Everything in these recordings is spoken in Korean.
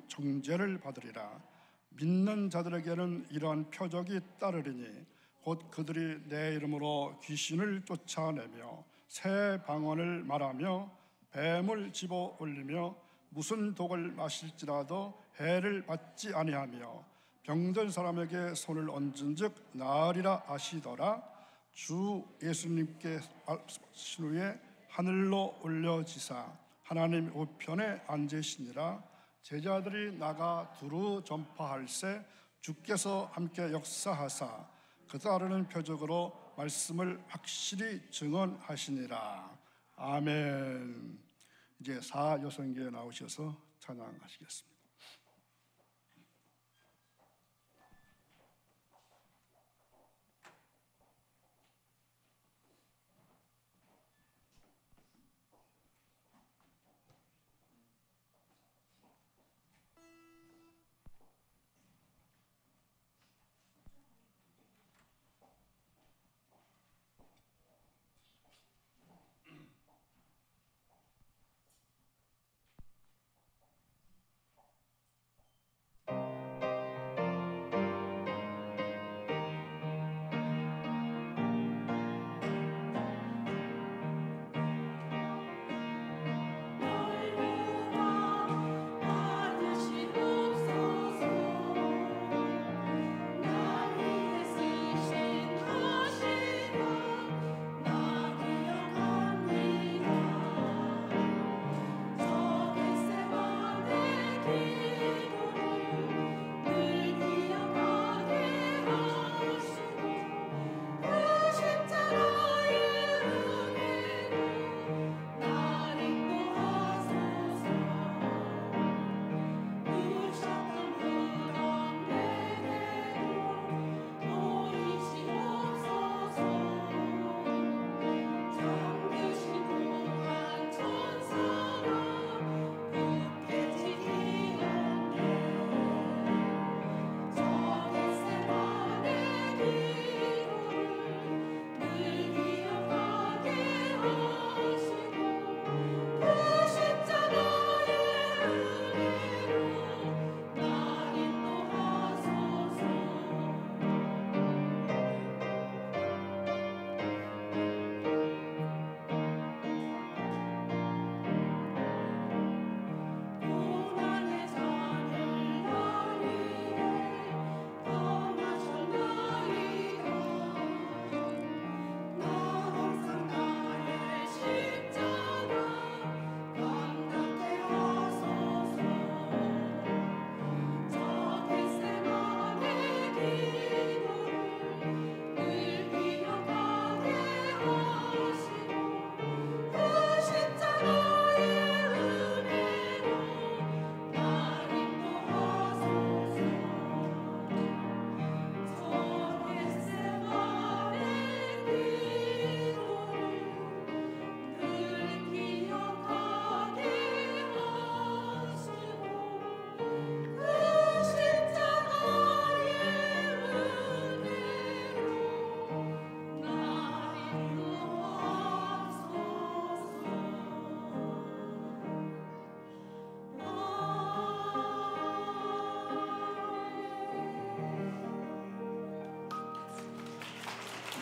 정죄를 받으리라. 믿는 자들에게는 이러한 표적이 따르리니 곧 그들이 내 이름으로 귀신을 쫓아내며 새 방언을 말하며 뱀을 집어 올리며 무슨 독을 마실지라도 해를 받지 아니하며 병든 사람에게 손을 얹은즉 나으리라 하시더라. 주 예수님께 신 후에 하늘로 올려지사 하나님 우편에 앉으시니라. 제자들이 나가 두루 전파할세 주께서 함께 역사하사 그 따르는 표적으로 말씀을 확실히 증언하시니라. 아멘. 이제 사여성교에 나오셔서 찬양하시겠습니다.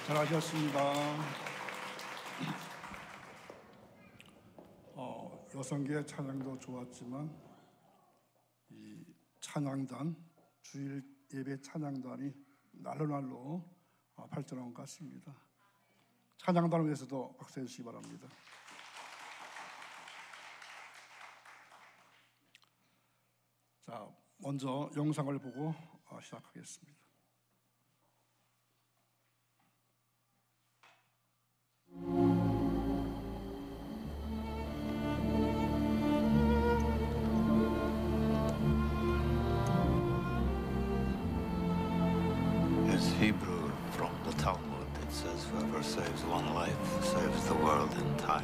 잘하셨습니다. 여성계의 찬양도 좋았지만 이 찬양단, 주일 예배 찬양단이 날로 발전한 것 같습니다. 찬양단을 위해서도 박수해 주시기 바랍니다. 자, 먼저 영상을 보고 시작하겠습니다. It's Hebrew from the Talmud. It says, whoever saves one life saves the world entire.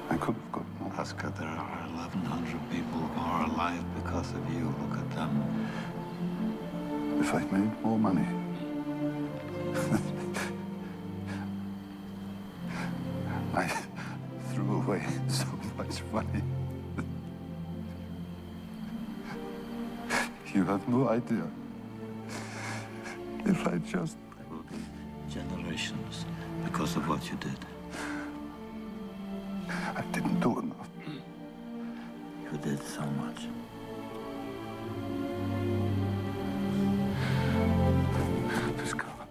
I could have got more. Oscar, there are 1,100 people who are alive because of you. Look at them. If I'd made more money. I threw away so much money. You have no idea. If I just... There will be generations because of what you did. I didn't do enough. You did so much. This car.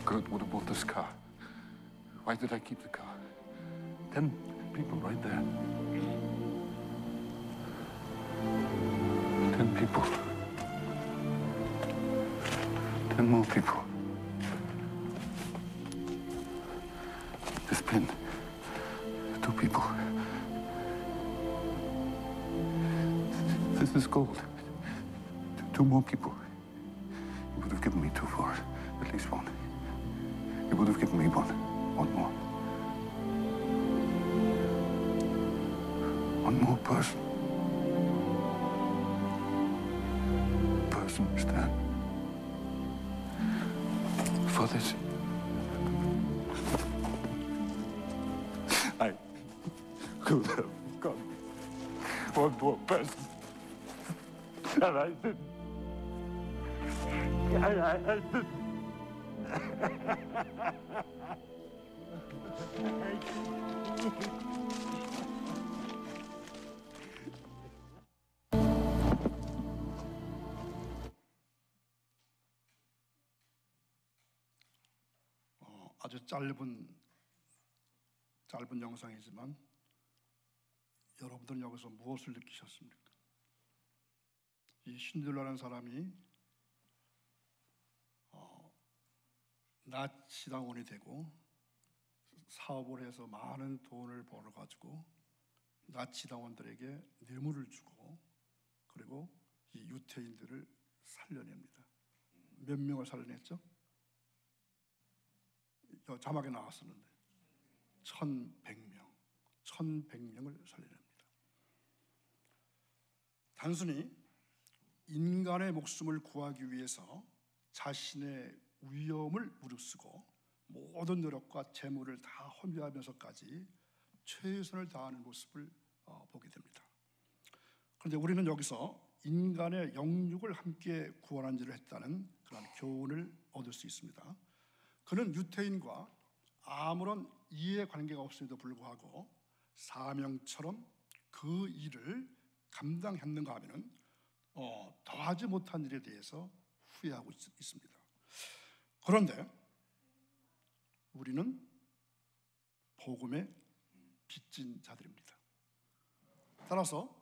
Kurt would have bought this car. Why did I keep the car? 10 people right there. 10 people. 10 more people. This pin. 2 people. This is gold. 2 more people. You would have given me 2 for it. At least 1. You would have given me 1. 1 more. 1 more person. Person, Stan. For this. I could have got 1 more person. And I didn't. I didn't. 아주 짧은 영상이지만 여러분들은 여기서 무엇을 느끼셨습니까? 이 신들라는 사람이 나치당원이 되고 사업을 해서 많은 돈을 벌어가지고 나치당원들에게 뇌물을 주고 그리고 이 유태인들을 살려냅니다. 몇 명을 살려냈죠? 자막에 나왔었는데 1,100명, 1,100명을 살려냅니다. 단순히 인간의 목숨을 구하기 위해서 자신의 위험을 무릅쓰고 모든 노력과 재물을 다 헌비하면서까지 최선을 다하는 모습을 보게 됩니다. 그런데 우리는 여기서 인간의 영육을 함께 구원한지를 했다는 그런 교훈을 얻을 수 있습니다. 그는 유태인과 아무런 이해관계가 없음에도 불구하고 사명처럼 그 일을 감당했는가 하면은 더하지 못한 일에 대해서 후회하고 있습니다. 그런데 우리는 복음에 빚진 자들입니다. 따라서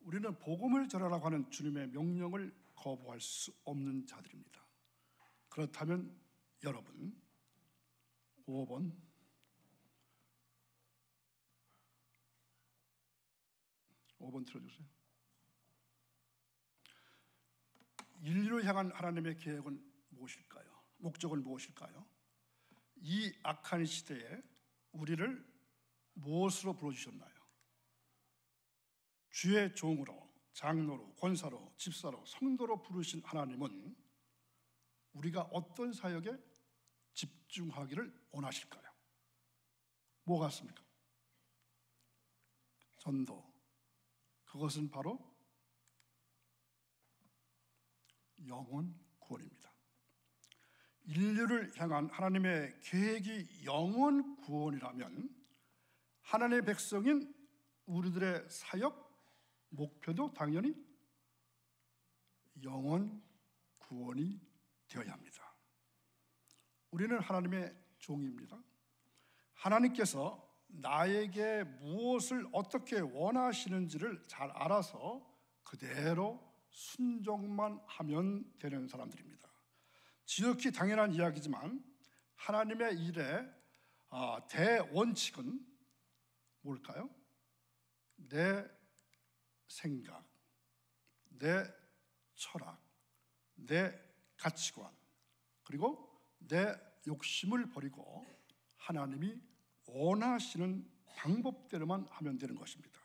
우리는 복음을 전하라고 하는 주님의 명령을 거부할 수 없는 자들입니다. 그렇다면 여러분 5번 틀어주세요. 인류를 향한 하나님의 계획은 무엇일까요? 목적은 무엇일까요? 이 악한 시대에 우리를 무엇으로 불러주셨나요? 주의 종으로, 장로로, 권사로, 집사로, 성도로 부르신 하나님은 우리가 어떤 사역에 집중하기를 원하실까요? 뭐 같습니까? 전도. 그것은 바로 영혼 구원입니다. 인류를 향한 하나님의 계획이 영혼 구원이라면 하나님의 백성인 우리들의 사역 목표도 당연히 영혼 구원이 되어야 합니다. 우리는 하나님의 종입니다. 하나님께서 나에게 무엇을 어떻게 원하시는지를 잘 알아서 그대로 순종만 하면 되는 사람들입니다. 지극히 당연한 이야기지만 하나님의 일의 대원칙은 뭘까요? 내 생각, 내 철학, 내 가치관, 그리고 내 욕심을 버리고 하나님이 원하시는 방법대로만 하면 되는 것입니다.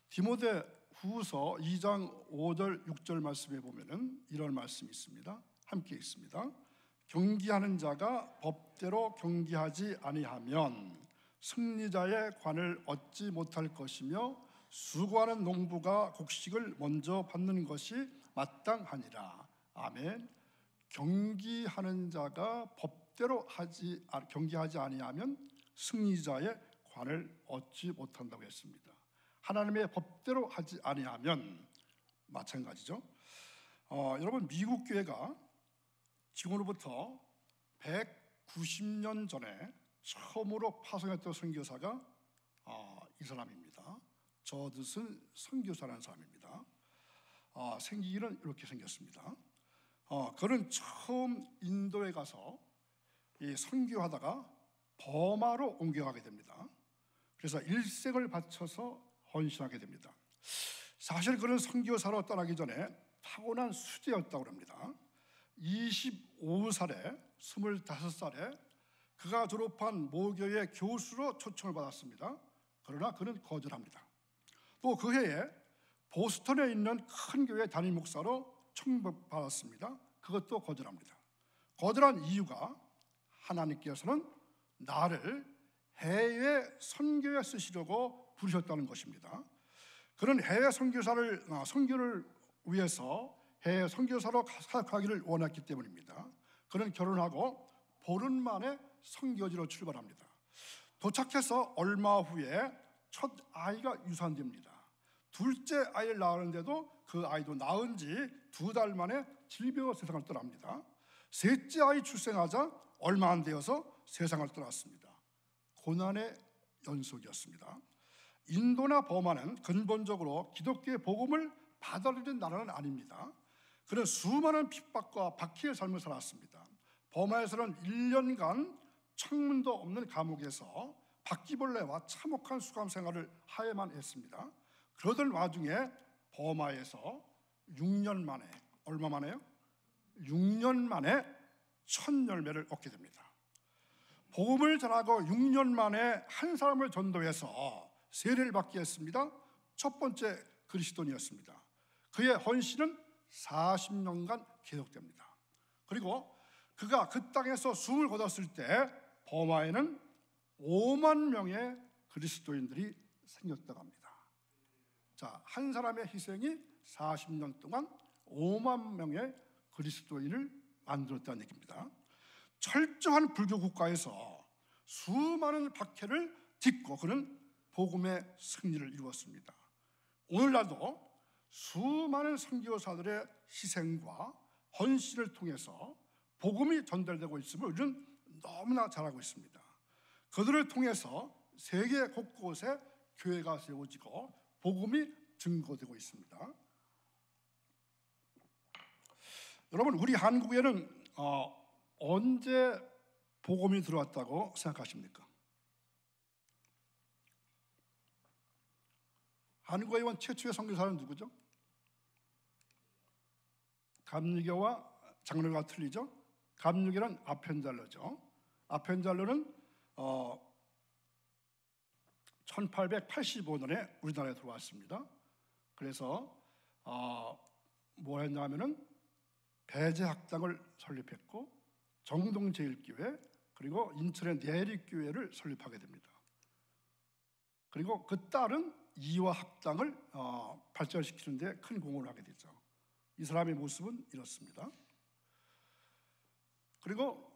디모데 후서 2장 5절 6절 말씀에 보면은 이런 말씀이 있습니다. 함께 있습니다. 경기하는 자가 법대로 경기하지 아니하면 승리자의 관을 얻지 못할 것이며 수고하는 농부가 곡식을 먼저 받는 것이 마땅하니라. 아멘. 경기하는 자가 법대로 경기하지 아니하면 승리자의 관을 얻지 못한다고 했습니다. 하나님의 법대로 하지 아니하면 마찬가지죠. 여러분, 미국 교회가 지금으로부터 190년 전에 처음으로 파송했던 선교사가 이 사람입니다. 저드슨 선교사라는 사람입니다. 생기기는 이렇게 생겼습니다. 그는 처음 인도에 가서 이 선교하다가 버마로 옮겨가게 됩니다. 그래서 일생을 바쳐서 헌신하게 됩니다. 사실 그는 선교사로 떠나기 전에 타고난 수재였다고 합니다. 25살에 25살에 그가 졸업한 모교의 교수로 초청을 받았습니다. 그러나 그는 거절합니다. 또 그 해에 보스턴에 있는 큰 교회 담임 목사로 청받았습니다. 그것도 거절합니다. 거절한 이유가 하나님께서는 나를 해외 선교에 쓰시려고 부르셨다는 것입니다. 그는 해외 선교를 위해서 해외 선교사로 사역하기를 원했기 때문입니다. 그는 결혼하고 보름 만에 선교지로 출발합니다. 도착해서 얼마 후에 첫 아이가 유산됩니다. 둘째 아이를 낳았는데도 그 아이도 낳은 지 2달 만에 질병으로 세상을 떠납니다. 셋째 아이 출생하자 얼마 안 되어서 세상을 떠났습니다. 고난의 연속이었습니다. 인도나 버마는 근본적으로 기독교의 복음을 받아들이는 나라는 아닙니다. 그는 수많은 핍박과 박해의 삶을 살았습니다. 버마에서는 1년간 창문도 없는 감옥에서 바퀴벌레와 참혹한 수감 생활을 하야만 했습니다. 그러던 와중에 버마에서 6년 만에, 얼마 만에요? 6년 만에 첫 열매를 얻게 됩니다. 복음을 전하고 6년 만에 한 사람을 전도해서 세례를 받게 했습니다. 첫 번째 그리스도인이었습니다. 그의 헌신은 40년간 계속됩니다. 그리고 그가 그 땅에서 숨을 거뒀을 때 버마에는 5만 명의 그리스도인들이 생겼다고 합니다. 자, 한 사람의 희생이 40년 동안 5만 명의 그리스도인을 만들었다는 얘기입니다. 철저한 불교 국가에서 수많은 박해를 딛고 그는 복음의 승리를 이루었습니다. 오늘날도 수많은 선교사들의 희생과 헌신을 통해서 복음이 전달되고 있음을 우리는 너무나 잘 알고 있습니다. 그들을 통해서 세계 곳곳에 교회가 세워지고 복음이 증거되고 있습니다. 여러분, 우리 한국에는 언제 복음이 들어왔다고 생각하십니까? 한국에 온 최초의 선교사는 누구죠? 감리교와 장로교가 틀리죠? 감리교는 아펜잘러죠. 아펜잘러는 1885년에 우리나라에 들어왔습니다. 그래서 뭘 했냐면은 배제학당을 설립했고 정동제일교회 그리고 인천의 내립교회를 설립하게 됩니다. 그리고 그 딸은 이화학당을 발전시키는 데 큰 공헌을 하게 되죠. 이 사람의 모습은 이렇습니다. 그리고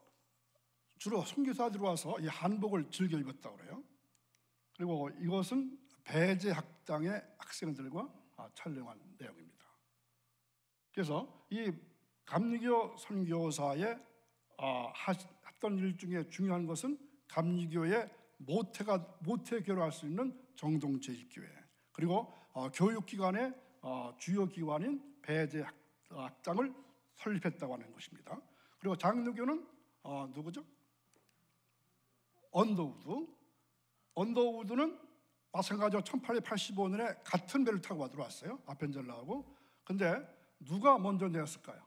주로 선교사들이 와서 이 한복을 즐겨 입었다고 그래요. 그리고 이것은 배제학당의 학생들과 촬영한 내용입니다. 그래서 이 감리교 선교사의 했던 일 중에 중요한 것은 감리교의 모태교로 할 수 있는 정동제일교회 그리고 교육기관의 주요 기관인 배제학당을 설립했다고 하는 것입니다. 그리고 장로교는 누구죠? 언더우드는 마찬가지로 1885년에 같은 배를 타고 들어왔어요. 아펜젤라하고. 근데 누가 먼저 내렸을까요?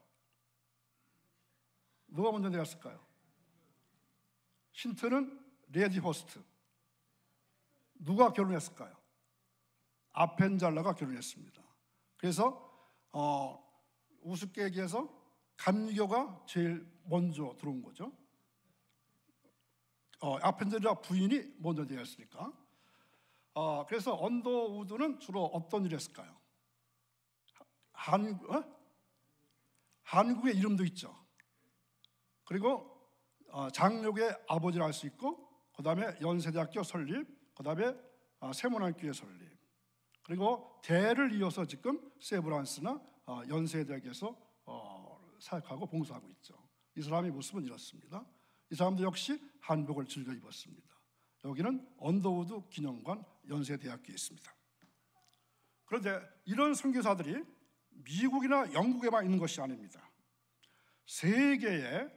신트는 레디 호스트, 누가 결혼했을까요? 아펜잘라가 결혼했습니다. 그래서 우습게 얘기해서 감리교가 제일 먼저 들어온 거죠. 아펜젤라 부인이 먼저 되었으니까. 그래서 언더우드는 주로 어떤 일을 했을까요? 한국의 이름도 있죠. 그리고 장로교의 아버지를 알 수 있고, 그 다음에 연세대학교 설립, 그 다음에 세문안교회 설립, 그리고 대를 이어서 지금 세브란스나 연세대학에서 사역하고 봉사하고 있죠. 이 사람의 모습은 이렇습니다. 이 사람도 역시 한복을 즐겨 입었습니다. 여기는 언더우드 기념관 연세대학교에 있습니다. 그런데 이런 선교사들이 미국이나 영국에만 있는 것이 아닙니다. 세계에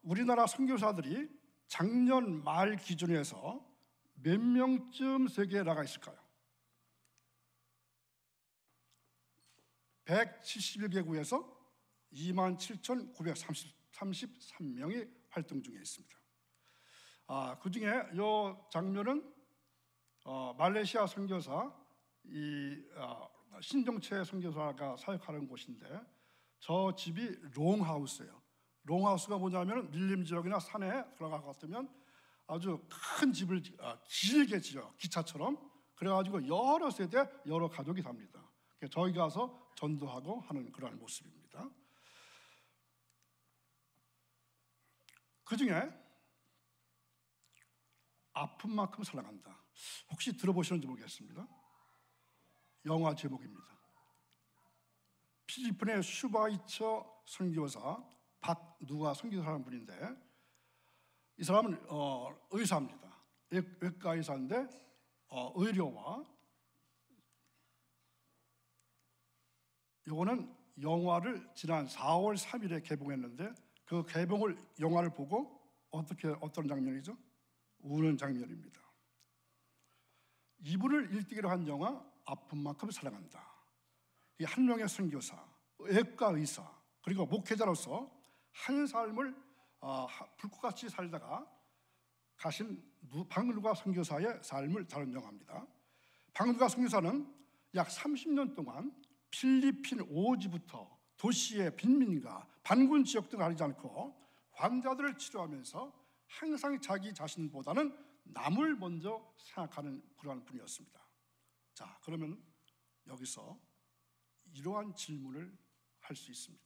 우리나라 선교사들이 작년 말 기준에서 몇 명쯤 세계에 나가 있을까요? 171개국에서 27,933명이 활동 중에 있습니다. 그 중에 이 장면은 말레이시아 선교사 신정채 선교사가 사역하는 곳인데, 저 집이 롱하우스예요. 롱하우스가 뭐냐면 밀림 지역이나 산에 들어가 같으면 아주 큰 집을 길게 지어, 기차처럼. 그래가지고 여러 세대 여러 가족이 삽니다. 저희 가서 전도하고 하는 그러한 모습입니다. 그 중에 아픈 만큼 사랑한다, 혹시 들어보시는지 모르겠습니다. 영화 제목입니다. 필리핀의 슈바이처 선교사 박누가 선교사라는 분인데, 이 사람은 의사입니다. 외과 의사인데 의료와, 요거는 영화를 지난 4월 3일에 개봉했는데, 그 개봉을 영화를 보고 어떤 장면이죠? 우는 장면입니다. 이분을 일대기로 한 영화 아픈 만큼 사랑한다. 이 한 명의 선교사, 외과 의사, 그리고 목회자로서 한 삶을 불꽃같이 살다가 가신 박누가 선교사의 삶을 다룬 영화입니다. 박누가 선교사는 약 30년 동안 필리핀 오지부터 도시의 빈민가, 반군 지역 등을 가리지 않고 환자들을 치료하면서 항상 자기 자신보다는 남을 먼저 생각하는 그러한 분이었습니다. 자, 그러면 여기서 이러한 질문을 할 수 있습니다.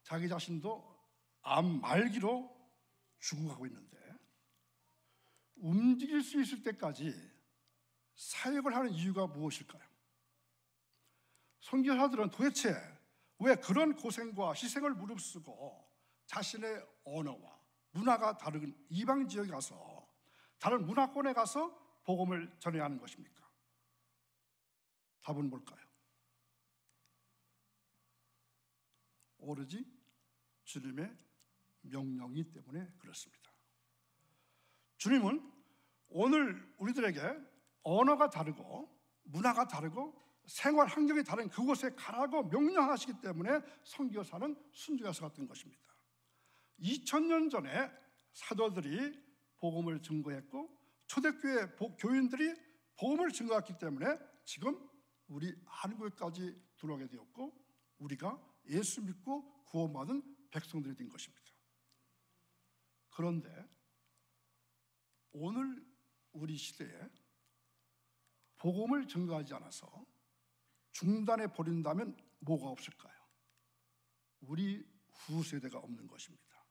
자기 자신도 암 말기로 죽어가고 있는데 움직일 수 있을 때까지 사역을 하는 이유가 무엇일까요? 선교사들은 도대체 왜 그런 고생과 희생을 무릅쓰고 자신의 언어와 문화가 다른 이방 지역에 가서, 다른 문화권에 가서 복음을 전해야 하는 것입니까? 답은 뭘까요? 오로지 주님의 명령이기 때문에 그렇습니다. 주님은 오늘 우리들에게 언어가 다르고 문화가 다르고 생활 환경이 다른 그곳에 가라고 명령하시기 때문에 선교사는 순교사 같은 것입니다. 2000년 전에 사도들이 복음을 증거했고 초대교회 교인들이 복음을 증거했기 때문에 지금 우리 한국에까지 들어오게 되었고, 우리가 예수 믿고 구원받은 백성들이 된 것입니다. 그런데 오늘 우리 시대에 복음을 증거하지 않아서 중단해 버린다면 뭐가 없을까요? 우리 후세대가 없는 것입니다.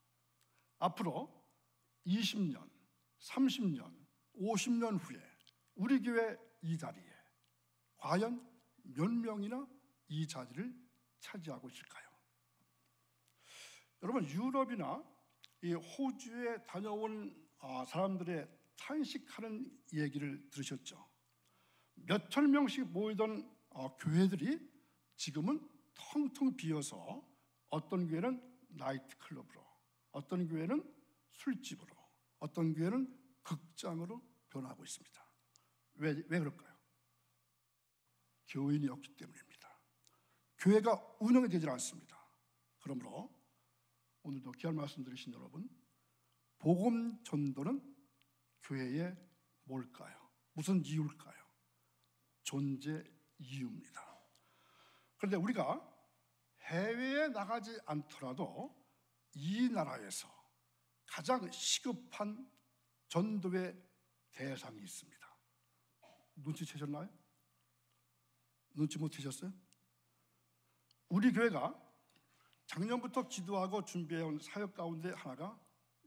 앞으로 20년, 30년, 50년 후에 우리 교회 이 자리에 과연 몇 명이나 이 자리를 차지하고 있을까요? 여러분, 유럽이나 이 호주에 다녀온 사람들의 탄식하는 얘기를 들으셨죠? 몇천 명씩 모이던 교회들이 지금은 텅텅 비어서 어떤 교회는 나이트클럽으로, 어떤 교회는 술집으로, 어떤 교회는 극장으로 변하고 있습니다. 왜 그럴까요? 교인이 없기 때문입니다. 교회가 운영이 되지 않습니다. 그러므로 오늘도 귀한 말씀 들으신 여러분, 복음 전도는 교회의 뭘까요? 무슨 이유일까요? 존재 이유입니다. 그런데 우리가 해외에 나가지 않더라도 이 나라에서 가장 시급한 전도의 대상이 있습니다. 눈치채셨나요? 눈치 못 채셨어요? 우리 교회가 작년부터 기도하고 준비해온 사역 가운데 하나가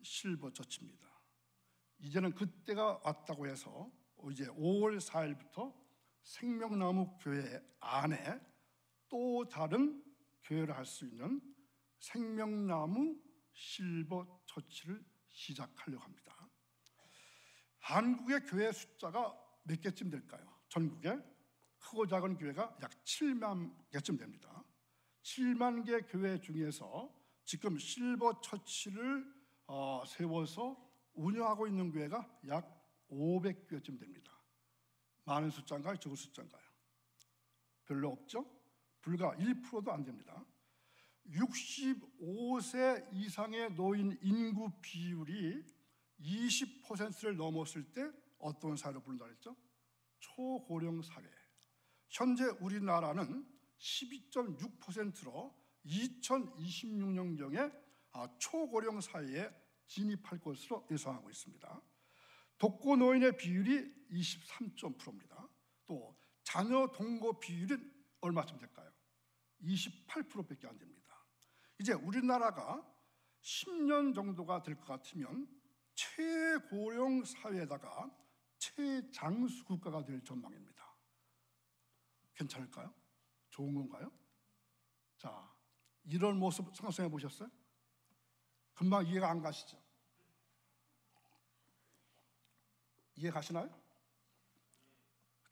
실버처치입니다. 이제는 그때가 왔다고 해서 이제 5월 4일부터 생명나무 교회 안에 또 다른 교회를 할 수 있는 생명나무 실버처치를 시작하려고 합니다. 한국의 교회 숫자가 몇 개쯤 될까요? 전국에 크고 작은 교회가 약 7만 개쯤 됩니다. 7만 개 교회 중에서 지금 실버처치를 세워서 운영하고 있는 교회가 약 500교회쯤 됩니다. 많은 숫자인가요? 적은 숫자인가요? 별로 없죠? 불과 1%도 안 됩니다. 65세 이상의 노인 인구 비율이 20%를 넘었을 때 어떤 사회로 부른다 그랬죠? 초고령 사회. 현재 우리나라는 12.6%로 2026년경에 초고령 사회에 진입할 것으로 예상하고 있습니다. 독거노인의 비율이 23.%입니다. 또 자녀 동거 비율은 얼마쯤 될까요? 28%밖에 안 됩니다. 이제 우리나라가 10년 정도가 될 것 같으면 최고령 사회에다가 최장수 국가가 될 전망입니다. 괜찮을까요? 좋은 건가요? 자, 이런 모습 상상해 보셨어요? 금방 이해가 안 가시죠? 이해 가시나요?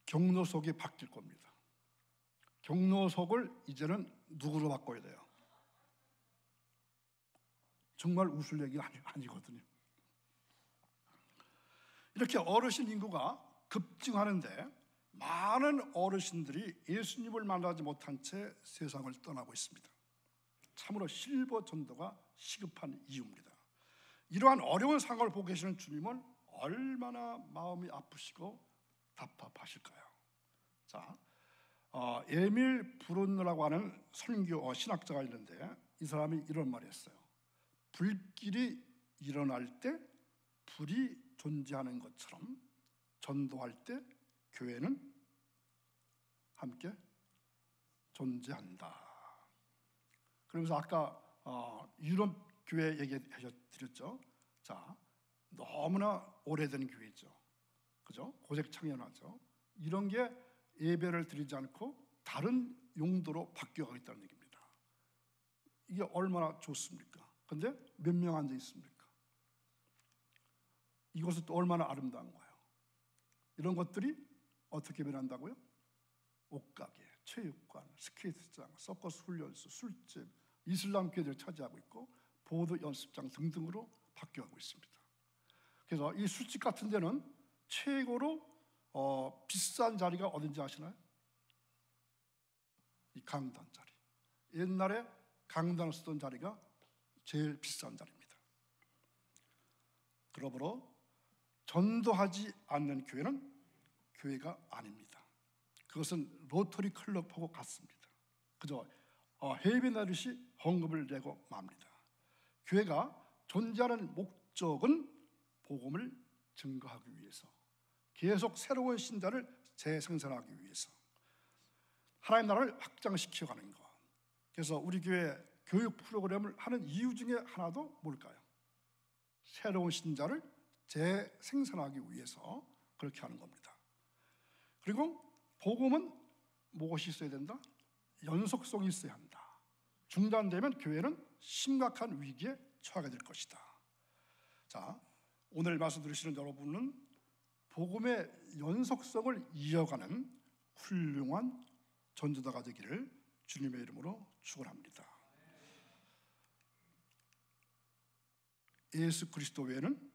경로석이 바뀔 겁니다. 경로석을 이제는 누구로 바꿔야 돼요? 정말 웃을 얘기가 아니거든요. 이렇게 어르신 인구가 급증하는데 많은 어르신들이 예수님을 만나지 못한 채 세상을 떠나고 있습니다. 참으로 실버 전도가 시급한 이유입니다. 이러한 어려운 상황을 보고 계시는 주님은 얼마나 마음이 아프시고 답답하실까요? 자, 에밀 브룬너라고 하는 선교 신학자가 있는데 이 사람이 이런 말을 했어요. 불길이 일어날 때 불이 존재하는 것처럼 전도할 때 교회는 함께 존재한다. 그러면서 아까 유럽 교회 얘기해드렸죠. 자, 너무나 오래된 교회죠. 그죠? 고색 창연하죠. 이런 게 예배를 드리지 않고 다른 용도로 바뀌어가고 있다는 얘기입니다. 이게 얼마나 좋습니까? 근데 몇 명 앉아 있습니까? 이것은 또 얼마나 아름다운 거예요. 이런 것들이 어떻게 변한다고요? 옷가게, 체육관, 스케이트장, 서커스 훈련소, 술집, 이슬람 교회들을 차지하고 있고 보드 연습장 등등으로 바뀌어가고 있습니다. 그래서 이 술집 같은 데는 최고로 비싼 자리가 어딘지 아시나요? 이 강단 자리. 옛날에 강단을 쓰던 자리가 제일 비싼 자리입니다. 그러므로 전도하지 않는 교회는 교회가 아닙니다. 그것은 로터리 클럽하고 같습니다. 그저 해외 나듯이 헌금을 내고 맙니다. 교회가 존재하는 목적은 복음을 증거하기 위해서, 계속 새로운 신자를 재생산하기 위해서, 하나님 나라를 확장시켜가는 것. 그래서 우리 교회 교육 프로그램을 하는 이유 중에 하나도 뭘까요? 새로운 신자를 재생산하기 위해서 그렇게 하는 겁니다. 그리고 복음은 무엇이 있어야 된다? 연속성이 있어야 한다. 중단되면 교회는 심각한 위기에 처하게 될 것이다. 자, 오늘 말씀 들으시는 여러분은 복음의 연속성을 이어가는 훌륭한 전도자가 되기를 주님의 이름으로 축원합니다. 예수 그리스도 외에는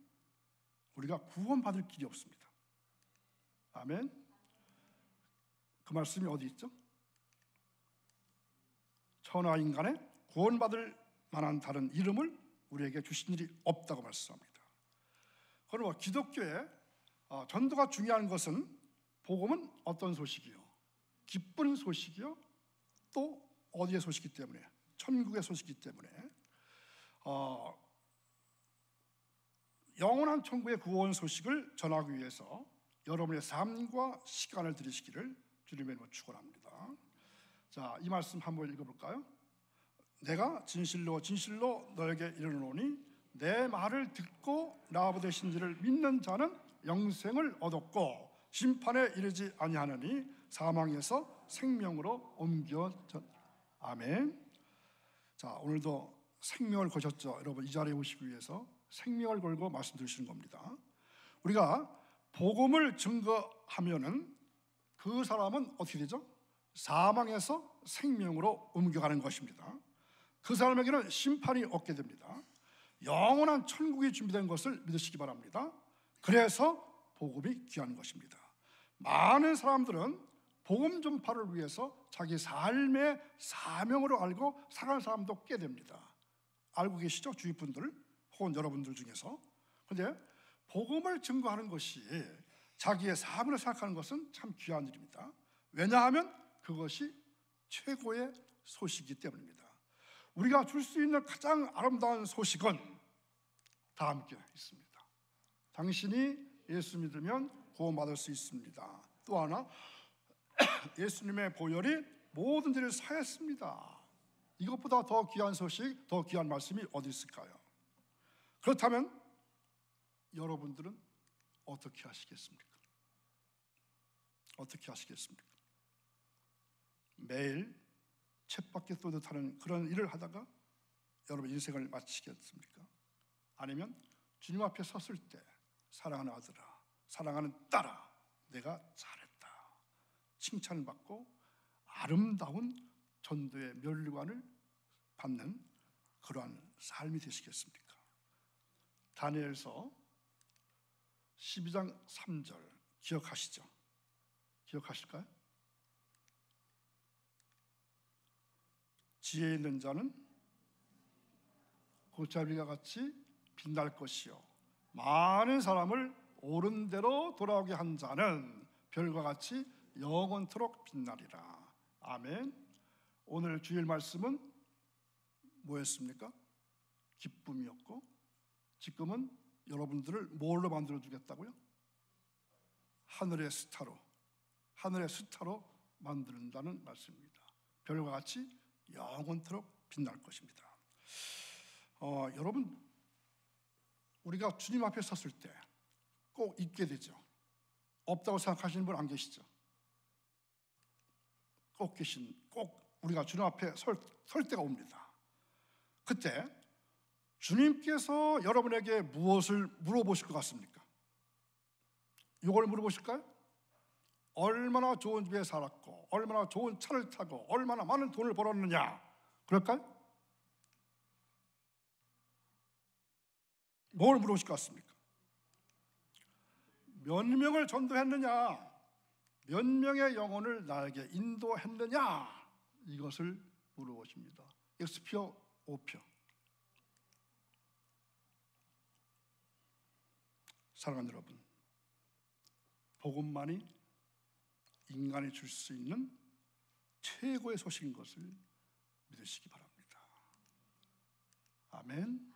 우리가 구원받을 길이 없습니다. 아멘. 그 말씀이 어디 있죠? 천하 인간에 구원받을 만한 다른 이름을 우리에게 주신 일이 없다고 말씀합니다. 그러나 기독교의 전도가 중요한 것은 복음은 어떤 소식이요? 기쁜 소식이요? 또 어디의 소식이기 때문에? 천국의 소식이기 때문에 영원한 천국의 구원 소식을 전하기 위해서 여러분의 삶과 시간을 들이시기를 주님의 이름으로 축원합니다. 자, 이 말씀 한번 읽어볼까요? 내가 진실로 진실로 너에게 이르노니 내 말을 듣고 나보내신 이를 믿는 자는 영생을 얻었고 심판에 이르지 아니하느니 사망에서 생명으로 옮겨졌. 아멘. 자, 오늘도 생명을 거셨죠. 여러분 이 자리에 오시기 위해서 생명을 걸고 말씀드리시는 겁니다. 우리가 복음을 증거하면은 그 사람은 어떻게 되죠? 사망에서 생명으로 옮겨가는 것입니다. 그 사람에게는 심판이 없게 됩니다. 영원한 천국이 준비된 것을 믿으시기 바랍니다. 그래서 복음이 귀한 것입니다. 많은 사람들은 복음 전파를 위해서 자기 삶의 사명으로 알고 살아가는 사람도 꽤 됩니다. 알고 계시죠? 주위 분들 혹은 여러분들 중에서. 그런데 복음을 증거하는 것이 자기의 삶으로 생각하는 것은 참 귀한 일입니다. 왜냐하면 그것이 최고의 소식이기 때문입니다. 우리가 줄 수 있는 가장 아름다운 소식은 다 함께 있습니다. 당신이 예수 믿으면 구원받을 수 있습니다. 또 하나, 예수님의 보혈이 모든 죄를 사했습니다. 이것보다 더 귀한 소식, 더 귀한 말씀이 어디 있을까요? 그렇다면 여러분들은 어떻게 하시겠습니까? 어떻게 하시겠습니까? 매일 쳇바퀴 떠듯하는 그런 일을 하다가 여러분 인생을 마치겠습니까? 아니면 주님 앞에 섰을 때 사랑하는 아들아, 사랑하는 딸아, 내가 잘했다 칭찬을 받고 아름다운 전도의 면류관을 받는 그러한 삶이 되시겠습니까? 다니엘서 12장 3절 기억하시죠? 기억하실까요? 지혜 있는 자는 고짜비가 같이 빛날 것이요 많은 사람을 옳은 대로 돌아오게 한 자는 별과 같이 영원토록 빛나리라. 아멘. 오늘 주일 말씀은 뭐였습니까? 기쁨이었고 지금은 여러분들을 뭘로 만들어 주겠다고요? 하늘의 스타로 만든다는 말씀입니다. 별과 같이 영원토록 빛날 것입니다. 여러분 우리가 주님 앞에 섰을 때 꼭 있게 되죠. 없다고 생각하시는 분 안 계시죠? 꼭 우리가 주님 앞에 설 때가 옵니다. 그때 주님께서 여러분에게 무엇을 물어보실 것 같습니까? 이걸 물어보실까요? 얼마나 좋은 집에 살았고 얼마나 좋은 차를 타고 얼마나 많은 돈을 벌었느냐 그럴까요? 뭘 물어보실 것 같습니까? 몇 명을 전도했느냐, 몇 명의 영혼을 나에게 인도했느냐 이것을 물어보십니다. X표, O표. 사랑하는 여러분, 복음만이 인간이 줄 수 있는 최고의 소식인 것을 믿으시기 바랍니다. 아멘.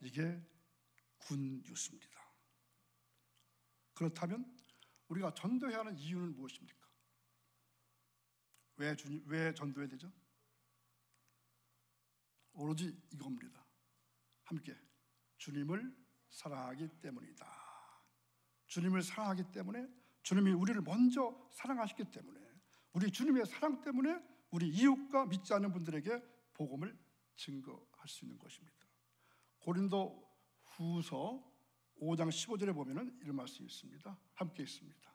이게 굿뉴스입니다. 그렇다면 우리가 전도해야 하는 이유는 무엇입니까? 왜 전도해야 되죠? 오로지 이겁니다. 함께 주님을 사랑하기 때문이다. 주님을 사랑하기 때문에 주님이 우리를 먼저 사랑하셨기 때문에 우리 주님의 사랑 때문에 우리 이웃과 믿지 않는 분들에게 복음을 증거할 수 있는 것입니다. 고린도 후서 5장 15절에 보면은 이런 말씀이 있습니다. 함께 있습니다.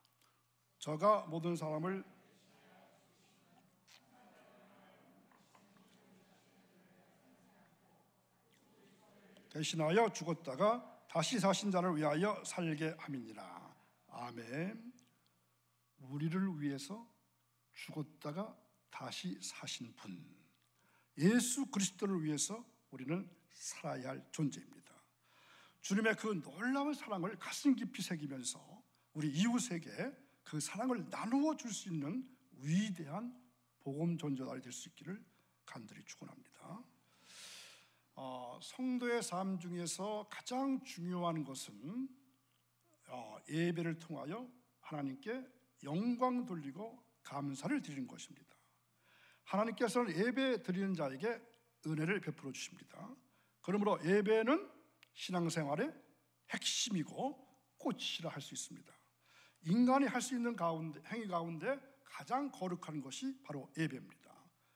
저가 모든 사람을 대신하여 죽었다가 다시 사신 자를 위하여 살게 함이니라. 아멘. 우리를 위해서 죽었다가 다시 사신 분, 예수 그리스도를 위해서 우리는 살아야 할 존재입니다. 주님의 그 놀라운 사랑을 가슴 깊이 새기면서 우리 이웃에게 그 사랑을 나누어 줄 수 있는 위대한 복음 전도자들이 될 수 있기를 간절히 축원합니다. 성도의 삶 중에서 가장 중요한 것은 예배를 통하여 하나님께 영광 돌리고 감사를 드리는 것입니다. 하나님께서는 예배 드리는 자에게 은혜를 베풀어 주십니다. 그러므로 예배는 신앙생활의 핵심이고 꽃이라 할 수 있습니다. 인간이 할 수 있는 행위 가운데 가장 거룩한 것이 바로 예배입니다.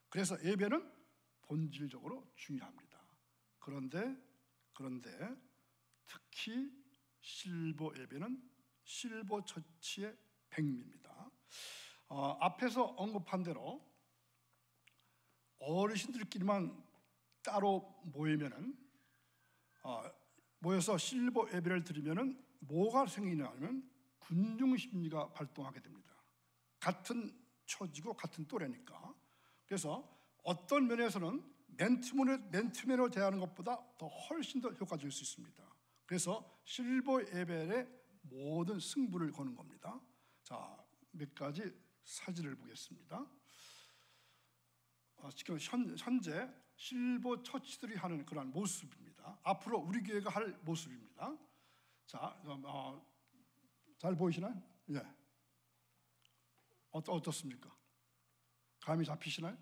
그래서 예배는 본질적으로 중요합니다. 그런데 특히 실버 예배는 실버 처치의 백미입니다. 앞에서 언급한 대로 어르신들끼리만 따로 모여서 실버 예배를 드리면은 뭐가 생기냐면 군중 심리가 발동하게 됩니다. 같은 처지고 같은 또래니까. 그래서 어떤 면에서는 맨투맨으로 대하는 것보다 더 훨씬 더 효과적일 수 있습니다. 그래서 실버 예배의 모든 승부를 거는 겁니다. 자, 몇 가지 사진을 보겠습니다. 지금 현재 실버 처치들이 하는 그런 모습입니다. 앞으로 우리 교회가 할 모습입니다. 자, 잘 보이시나요? 예. 어떻습니까? 감이 잡히시나요?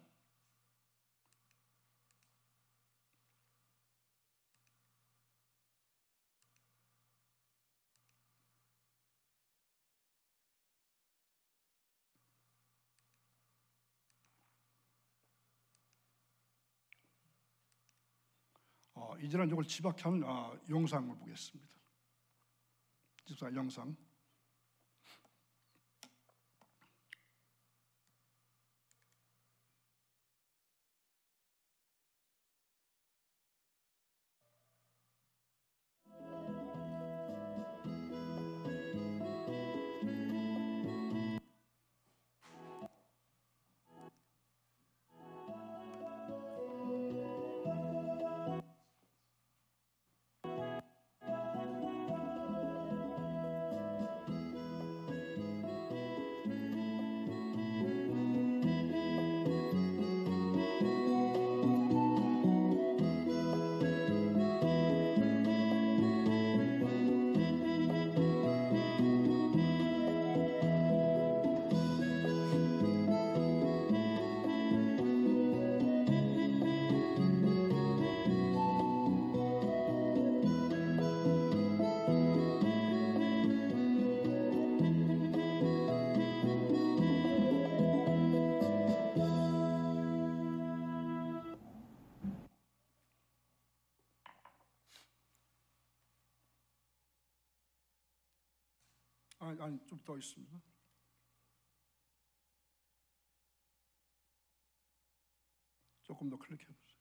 이제는 이걸 집약한 영상을 보겠습니다. 집사 영상. 아니 좀 더 있습니다. 조금 더 클릭해 보세요.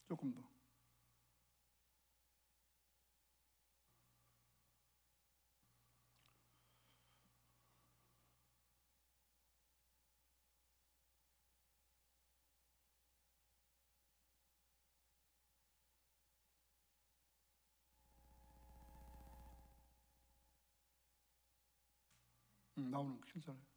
조금 더. 나오는 거 괜찮아요.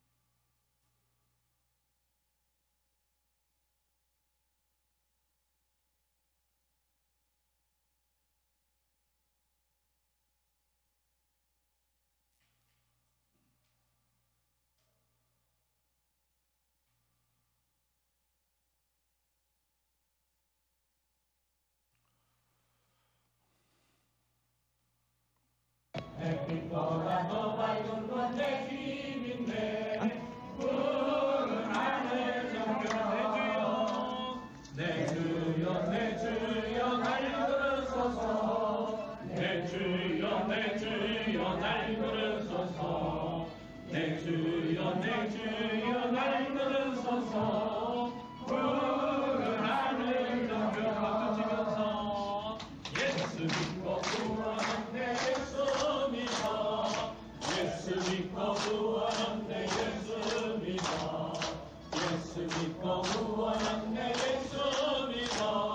예수 믿고 구원한 내 예수 믿어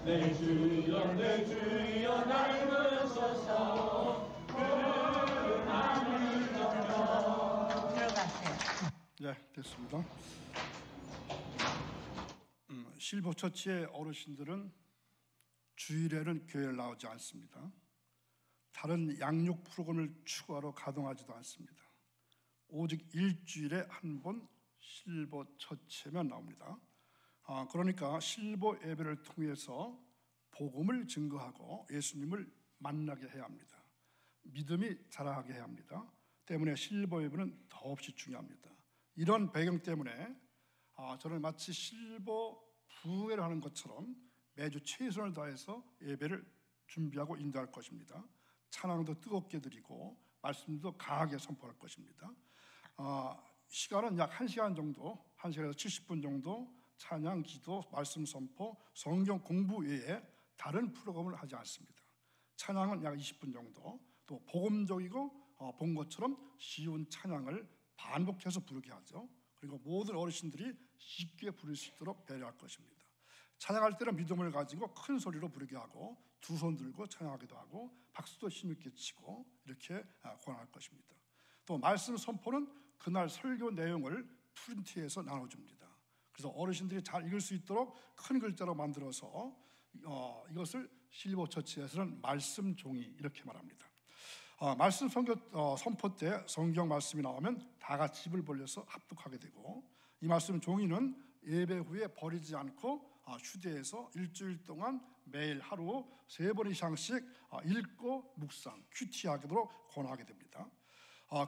내 주여 내 주여 날 부르소서 그를 들어가세요. 네, 됐습니다. 실버처치의 어르신들은 주일에는 교회를 나오지 않습니다. 다른 양육 프로그램을 추구하러 가동하지도 않습니다. 오직 일주일에 한 번 실버처치에만 나옵니다. 그러니까 실버 예배를 통해서 복음을 증거하고 예수님을 만나게 해야 합니다. 믿음이 자라게 해야 합니다. 때문에 실버 예배는 더없이 중요합니다. 이런 배경 때문에 저는 마치 실버 부회를 하는 것처럼 매주 최선을 다해서 예배를 준비하고 인도할 것입니다. 찬양도 뜨겁게 드리고 말씀도 강하게 선포할 것입니다. 시간은 약 1시간 정도, 1시간에서 70분 정도 찬양, 기도, 말씀 선포, 성경 공부 외에 다른 프로그램을 하지 않습니다. 찬양은 약 20분 정도, 또 복음적이고 본 것처럼 쉬운 찬양을 반복해서 부르게 하죠. 그리고 모든 어르신들이 쉽게 부를 수 있도록 배려할 것입니다. 찬양할 때는 믿음을 가지고 큰 소리로 부르게 하고 두 손 들고 찬양하기도 하고 박수도 힘있게 치고 이렇게 권할 것입니다. 또 말씀 선포는 그날 설교 내용을 프린트해서 나눠줍니다. 그래서 어르신들이 잘 읽을 수 있도록 큰 글자로 만들어서 이것을 실버처치에서는 말씀 종이 이렇게 말합니다. 말씀 선포 때 성경 말씀이 나오면 다 같이 입을 벌려서 합독하게 되고, 이 말씀 종이는 예배 후에 버리지 않고 휴대해서 일주일 동안 매일 하루 3번 이상씩 읽고 묵상, 큐티하도록 권하게 됩니다.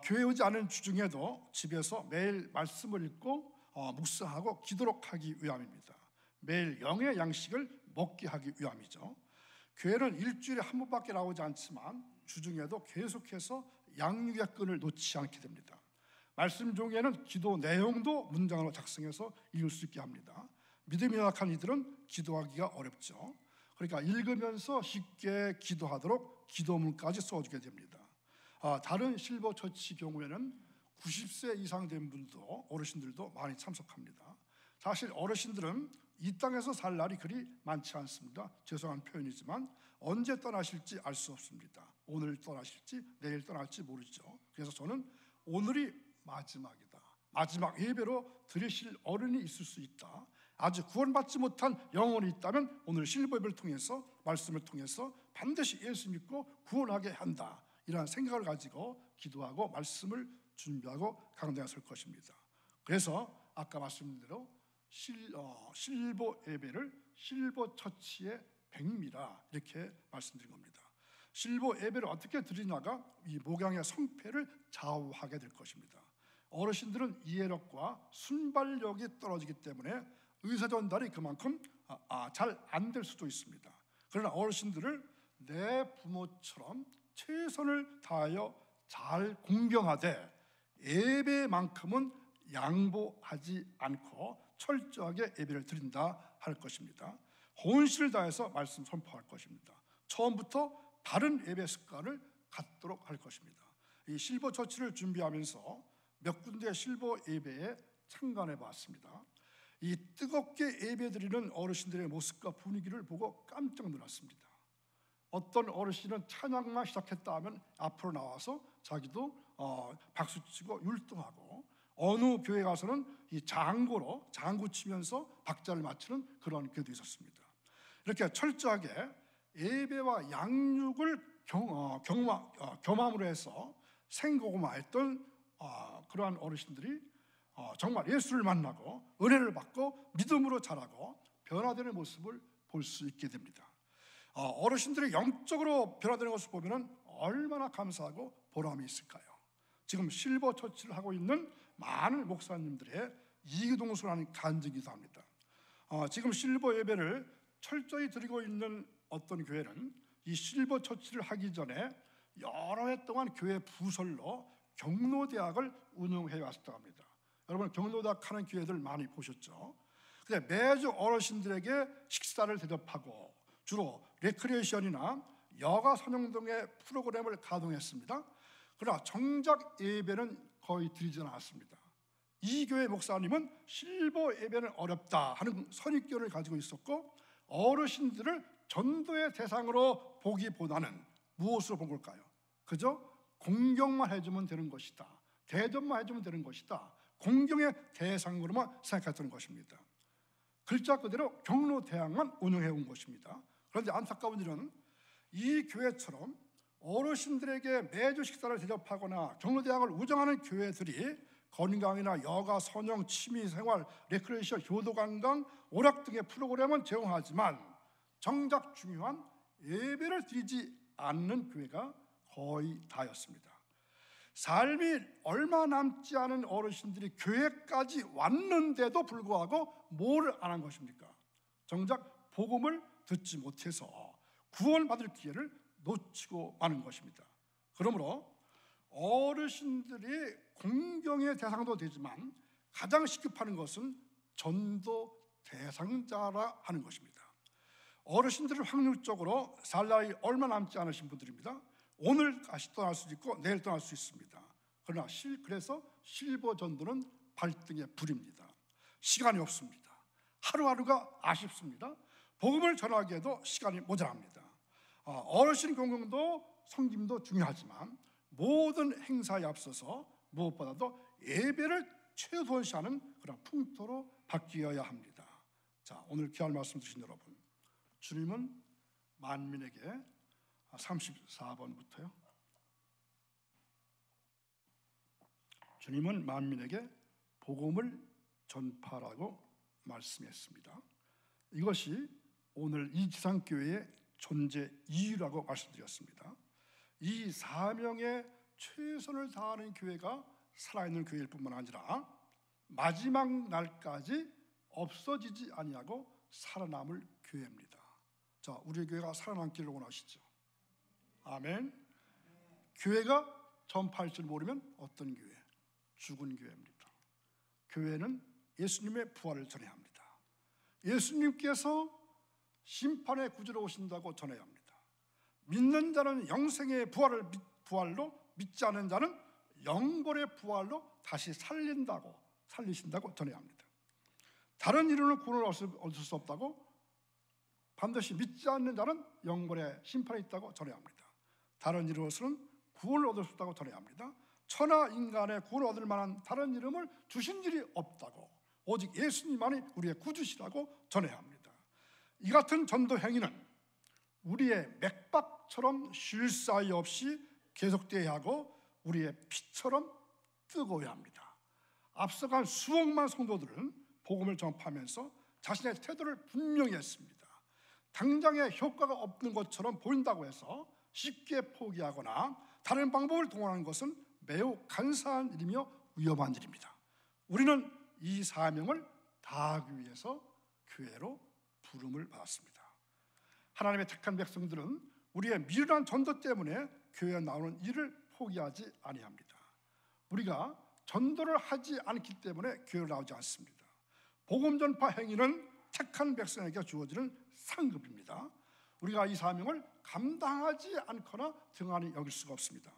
교회 오지 않은 주중에도 집에서 매일 말씀을 읽고 묵상하고 기도록 하기 위함입니다. 매일 영의 양식을 먹게 하기 위함이죠. 교회는 일주일에 한 번밖에 나오지 않지만 주중에도 계속해서 양육의 끈을 놓지 않게 됩니다. 말씀 종이에는 기도 내용도 문장으로 작성해서 읽을 수 있게 합니다. 믿음이 약한 이들은 기도하기가 어렵죠. 그러니까 읽으면서 쉽게 기도하도록 기도문까지 써주게 됩니다. 다른 실버처치 경우에는 90세 이상 된 분도 어르신들도 많이 참석합니다. 사실 어르신들은 이 땅에서 살 날이 그리 많지 않습니다. 죄송한 표현이지만 언제 떠나실지 알 수 없습니다. 오늘 떠나실지 내일 떠날지 모르죠. 그래서 저는 오늘이 마지막이다, 마지막 예배로 드리실 어른이 있을 수 있다, 아직 구원받지 못한 영혼이 있다면 오늘 실버 예배를 통해서 말씀을 통해서 반드시 예수 믿고 구원하게 한다, 이러한 생각을 가지고 기도하고 말씀을 준비하고 강단에 설 것입니다. 그래서 아까 말씀드린 대로 실버 예배를 실버처치의 백미라 이렇게 말씀드린 겁니다. 실버 예배를 어떻게 드리냐가 이 목양의 성패를 좌우하게 될 것입니다. 어르신들은 이해력과 순발력이 떨어지기 때문에 의사전달이 그만큼 잘 안 될 수도 있습니다. 그러나 어르신들을 내 부모처럼 최선을 다하여 잘 공경하되 예배만큼은 양보하지 않고 철저하게 예배를 드린다 할 것입니다. 혼신을 다해서 말씀 선포할 것입니다. 처음부터 바른 예배 습관을 갖도록 할 것입니다. 이 실버처치를 준비하면서 몇 군데 실버 예배에 참관해 봤습니다. 이 뜨겁게 예배드리는 어르신들의 모습과 분위기를 보고 깜짝 놀랐습니다. 어떤 어르신은 찬양만 시작했다 하면 앞으로 나와서 자기도 박수치고 율동하고, 어느 교회 가서는 이 장구로 장구 치면서 박자를 맞추는 그런 교회도 있었습니다. 이렇게 철저하게 예배와 양육을 겸함으로 해서 생고구마했던 그러한 어르신들이 정말 예수를 만나고 은혜를 받고 믿음으로 자라고 변화되는 모습을 볼 수 있게 됩니다. 어르신들이 영적으로 변화되는 것을 보면 얼마나 감사하고 보람이 있을까요? 지금 실버처치를 하고 있는 많은 목사님들의 이기동수라는 간증이기도 합니다. 지금 실버 예배를 철저히 드리고 있는 어떤 교회는 이 실버처치를 하기 전에 여러 해 동안 교회 부설로 경로대학을 운영해 왔다고 합니다. 여러분 경로대학 하는 교회들 많이 보셨죠? 근데 매주 어르신들에게 식사를 대접하고 주로 레크리에이션이나 여가 선용 등의 프로그램을 가동했습니다. 그러나 정작 예배는 거의 드리지는 않았습니다. 이 교회 목사님은 실버 예배는 어렵다 하는 선입견을 가지고 있었고, 어르신들을 전도의 대상으로 보기보다는 무엇으로 본 걸까요? 그저 공경만 해주면 되는 것이다, 대접만 해주면 되는 것이다, 공경의 대상으로만 생각했던 것입니다. 글자 그대로 경로대학만 운영해 온 것입니다. 그런데 안타까운 일은 이 교회처럼 어르신들에게 매주 식사를 대접하거나 경로대학을 우정하는 교회들이 건강이나 여가, 선영, 취미생활, 레크레이션, 효도관광, 오락 등의 프로그램은 제공하지만 정작 중요한 예배를 드리지 않는 교회가 거의 다였습니다. 삶이 얼마 남지 않은 어르신들이 교회까지 왔는데도 불구하고 뭘 안 한 것입니까? 정작 복음을 듣지 못해서 구원받을 기회를 놓치고 마는 것입니다. 그러므로 어르신들이 공경의 대상도 되지만 가장 시급한 것은 전도 대상자라 하는 것입니다. 어르신들은 확률적으로 살 나이 얼마 남지 않으신 분들입니다. 오늘 다시 떠날 수도 있고 내일 떠날 수 있습니다. 그러나 그래서 실버 전도는 발등에 불입니다. 시간이 없습니다. 하루하루가 아쉽습니다. 복음을 전하기에도 시간이 모자랍니다. 어르신 공경도 성김도 중요하지만 모든 행사에 앞서서 무엇보다도 예배를 최우선시하는 그런 풍토로 바뀌어야 합니다. 자, 오늘 귀한 말씀 드신 여러분, 주님은 만민에게 34번부터요. 주님은 만민에게 복음을 전파라고 말씀했습니다. 이것이 오늘 이 지상교회의 존재 이유라고 말씀드렸습니다. 이 사명에 최선을 다하는 교회가 살아있는 교회일 뿐만 아니라 마지막 날까지 없어지지 아니하고 살아남을 교회입니다. 자, 우리 교회가 살아남기를 원하시죠? 아멘. 교회가 전파할 줄 모르면 어떤 교회? 죽은 교회입니다. 교회는 예수님의 부활을 전해야 합니다. 예수님께서 심판의 구주로 오신다고 전해야 합니다. 믿는 자는 영생의 부활로, 믿지 않는 자는 영벌의 부활로 다시 살리신다고 전해야 합니다. 다른 이론은 구원을 얻을 수 없다고, 반드시 믿지 않는 자는 영벌의 심판이 있다고 전해야 합니다. 다른 이론으로서는 구원을 얻을 수 없다고 전해야 합니다. 천하 인간의 구원을 얻을 만한 다른 이름을 주신 일이 없다고, 오직 예수님만이 우리의 구주시라고 전해야 합니다. 이 같은 전도 행위는 우리의 맥박처럼 쉴 사이 없이 계속되어야 하고 우리의 피처럼 뜨거워야 합니다. 앞서간 수억만 성도들은 복음을 전파하면서 자신의 태도를 분명히 했습니다. 당장의 효과가 없는 것처럼 보인다고 해서 쉽게 포기하거나 다른 방법을 동원하는 것은 매우 간사한 일이며 위험한 일입니다. 우리는 이 사명을 다하기 위해서 교회로 부름을 받았습니다. 하나님의 택한 백성들은 우리의 미련한 전도 때문에 교회에 나오는 일을 포기하지 아니합니다. 우리가 전도를 하지 않기 때문에 교회로 나오지 않습니다. 복음 전파 행위는 택한 백성에게 주어지는 상급입니다. 우리가 이 사명을 감당하지 않거나 등한히 여길 수가 없습니다.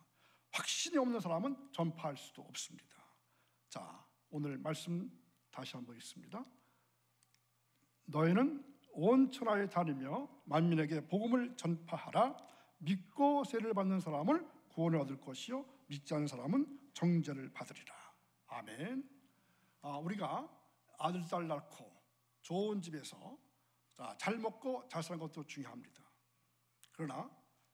확신이 없는 사람은 전파할 수도 없습니다. 자, 오늘 말씀 다시 한번 읽습니다. 너희는 온 천하에 다니며 만민에게 복음을 전파하라. 믿고 세례를 받는 사람은 구원을 얻을 것이요 믿지 않는 사람은 정죄를 받으리라. 아멘. 우리가 아들, 딸 낳고 좋은 집에서 잘 먹고 잘 사는 것도 중요합니다. 그러나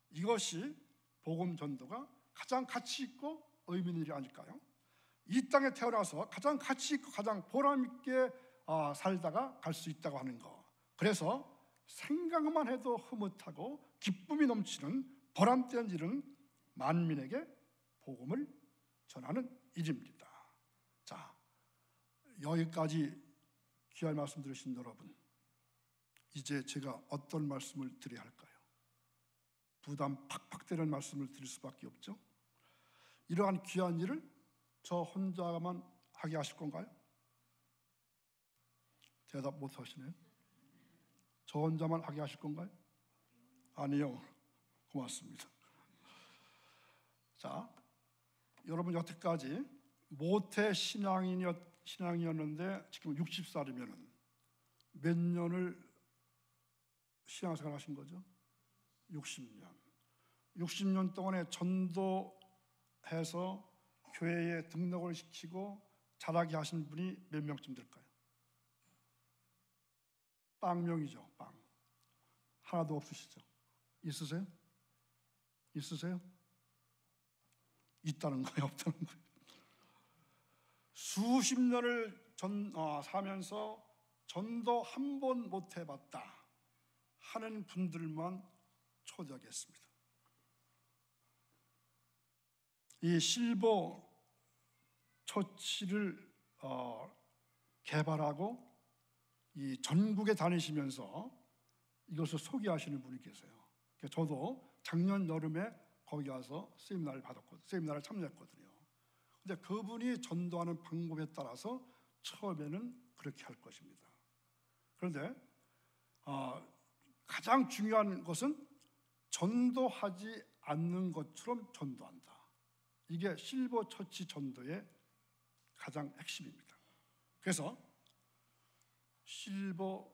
이것이 복음 전도가 가장 가치 있고 의미 있는 일이 아닐까요? 이 땅에 태어나서 가장 가치 있고 가장 보람 있게 살다가 갈 수 있다고 하는 것, 그래서 생각만 해도 흐뭇하고 기쁨이 넘치는 보람된 일은 만민에게 복음을 전하는 일입니다. 자, 여기까지 귀한 말씀 들으신 여러분, 이제 제가 어떤 말씀을 드려야 할까요? 부담 팍팍 되는 말씀을 드릴 수밖에 없죠. 이러한 귀한 일을 저 혼자만 하게 하실 건가요? 대답 못 하시네요. 저 혼자만 하게 하실 건가요? 아니요. 고맙습니다. 자, 여러분 여태까지 모태 신앙인이었는데 지금 60살이면 몇 년을 신앙생활 하신 거죠? 60년. 60년 동안에 전도해서 교회에 등록을 시키고 자라게 하신 분이 몇 명쯤 될까요? 빵명이죠. 빵. 하나도 없으시죠? 있으세요? 있으세요? 있다는 거예요? 없다는 거예요? 수십 년을 사면서 전도 한 번 못 해봤다 하는 분들만 초대하겠습니다. 이 실버 처치를 개발하고 이 전국에 다니시면서 이것을 소개하시는 분이 계세요. 저도 작년 여름에 거기 가서 세미나를 받았거든요. 세미나를 참여했거든요. 근데 그분이 전도하는 방법에 따라서 처음에는 그렇게 할 것입니다. 그런데 가장 중요한 것은 전도하지 않는 것처럼 전도한다. 이게 실버 처치 전도의 가장 핵심입니다. 그래서 실버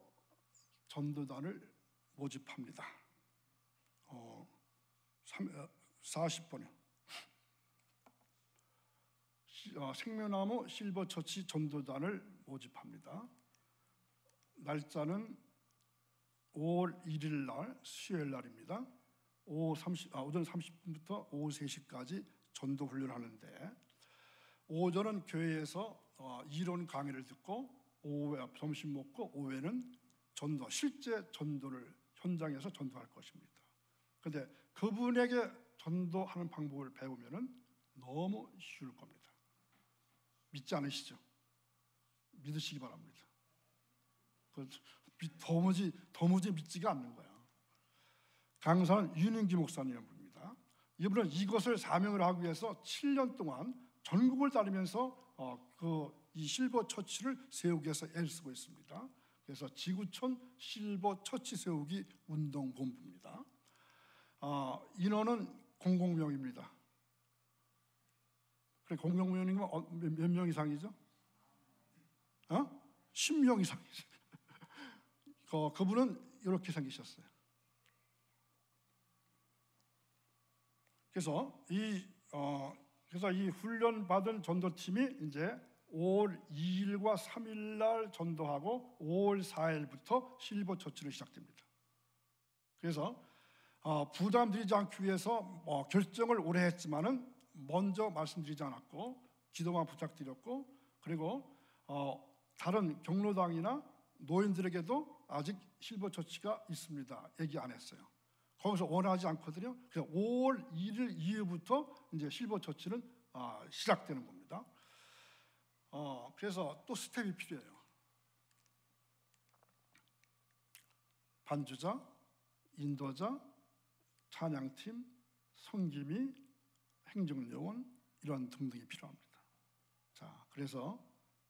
전도단을 모집합니다. 40번이요. 생명나무 실버 처치 전도단을 모집합니다. 날짜는 5월 1일 날 수요일 날입니다. 오전 30분부터 오후 3시까지 전도 훈련을 하는데, 오전은 교회에서 이론 강의를 듣고 오후에 점심 먹고 오후에는 전도, 실제 전도를 현장에서 전도할 것입니다. 그런데 그분에게 전도하는 방법을 배우면은 너무 쉬울 겁니다. 믿지 않으시죠? 믿으시기 바랍니다. 도무지 믿지가 않는 거야. 강사는 윤인기 목사님이라는 분입니다. 이분은 이것을 사명을 하기 위해서 7년 동안 전국을 다니면서 이 실버 처치를 세우기 위해서 애를 쓰고 있습니다. 그래서 지구촌 실버 처치 세우기 운동본부입니다. 인원은 00명입니다. 그래, 00명이면 몇 명 이상이죠? 10명 이상이죠. 그분은 이렇게 생기셨어요. 그래서 이 훈련 받은 전도팀이 이제 5월 2일과 3일 날 전도하고 5월 4일부터 실버 처치를 시작됩니다. 그래서 부담드리지 않기 위해서 결정을 오래 했지만은 먼저 말씀드리지 않았고 기도만 부탁드렸고, 그리고 다른 경로당이나 노인들에게도 아직 실버 처치가 있습니다. 얘기 안 했어요. 거기서 원하지 않거든요. 그래서 5월 1일 이후부터 이제 실버 처치는 시작되는 겁니다. 그래서 또 스텝이 필요해요. 반주자, 인도자, 찬양팀, 성김이, 행정요원 이런 등등이 필요합니다. 자, 그래서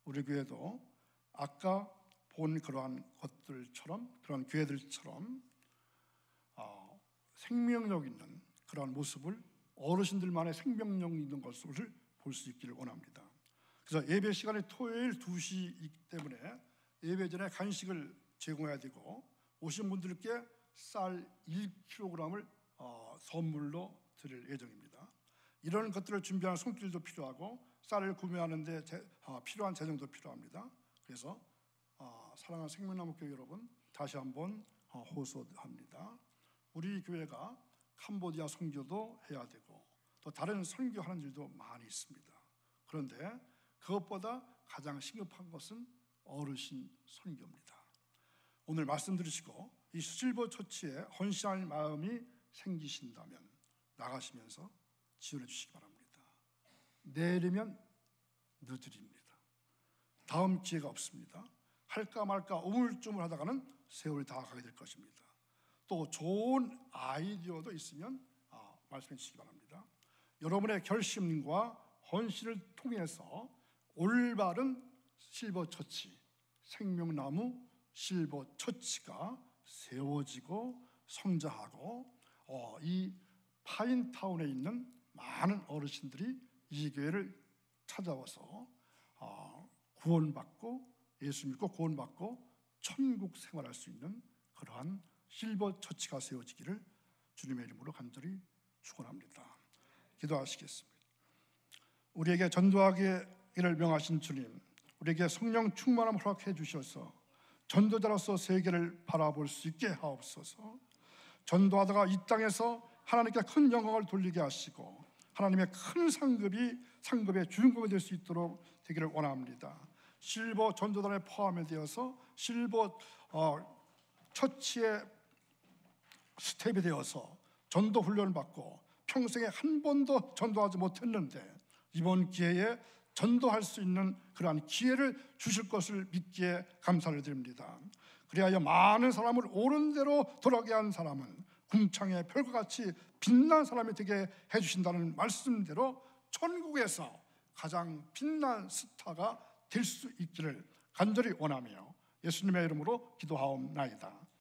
우리 교회도 아까 본 그러한 것들처럼, 그런 교회들처럼 생명력 있는 그러한 모습을, 어르신들만의 생명력 있는 것을 볼 수 있기를 원합니다. 그래서 예배 시간이 토요일 2시이기 때문에 예배 전에 간식을 제공해야 되고, 오신 분들께 쌀 1kg을 선물로 드릴 예정입니다. 이런 것들을 준비하는 손길도 필요하고 쌀을 구매하는데 필요한 재정도 필요합니다. 그래서 사랑하는 생명나무교회 여러분, 다시 한번 호소합니다. 우리 교회가 캄보디아 선교도 해야 되고 또 다른 선교하는 일도 많이 있습니다. 그런데 그것보다 가장 시급한 것은 어르신 선교입니다. 오늘 말씀 들으시고 이 실버 처치에 헌신할 마음이 생기신다면 나가시면서 지원해 주시기 바랍니다. 내일이면 늦으립니다. 다음 기회가 없습니다. 할까 말까 우물쭈물하다가는 세월이 다 가게 될 것입니다. 또 좋은 아이디어도 있으면 말씀해 주시기 바랍니다. 여러분의 결심과 헌신을 통해서 올바른 실버 처치, 생명나무 실버 처치가 세워지고 성장하고 이 파인타운에 있는 많은 어르신들이 이 교회를 찾아와서 구원받고 예수 믿고 구원받고 천국 생활할 수 있는 그러한 실버 처치가 세워지기를 주님의 이름으로 간절히 축원합니다. 기도하시겠습니다. 우리에게 전도하기를 명하신 주님, 우리에게 성령 충만함 허락해 주셔서 전도자로서 세계를 바라볼 수 있게 하옵소서. 전도하다가 이 땅에서 하나님께 큰 영광을 돌리게 하시고 하나님의 큰 상급의 주인공이 될 수 있도록 되기를 원합니다. 실버 전도단에 포함되어서 실버 처치의 스텝이 되어서 전도 훈련을 받고 평생에 한 번도 전도하지 못했는데 이번 기회에 전도할 수 있는 그러한 기회를 주실 것을 믿기에 감사를 드립니다. 그리하여 많은 사람을 옳은 대로 돌아가게 한 사람은 궁창의 별과 같이 빛난 사람이 되게 해주신다는 말씀대로 천국에서 가장 빛난 스타가 될 수 있기를 간절히 원하며 예수님의 이름으로 기도하옵나이다.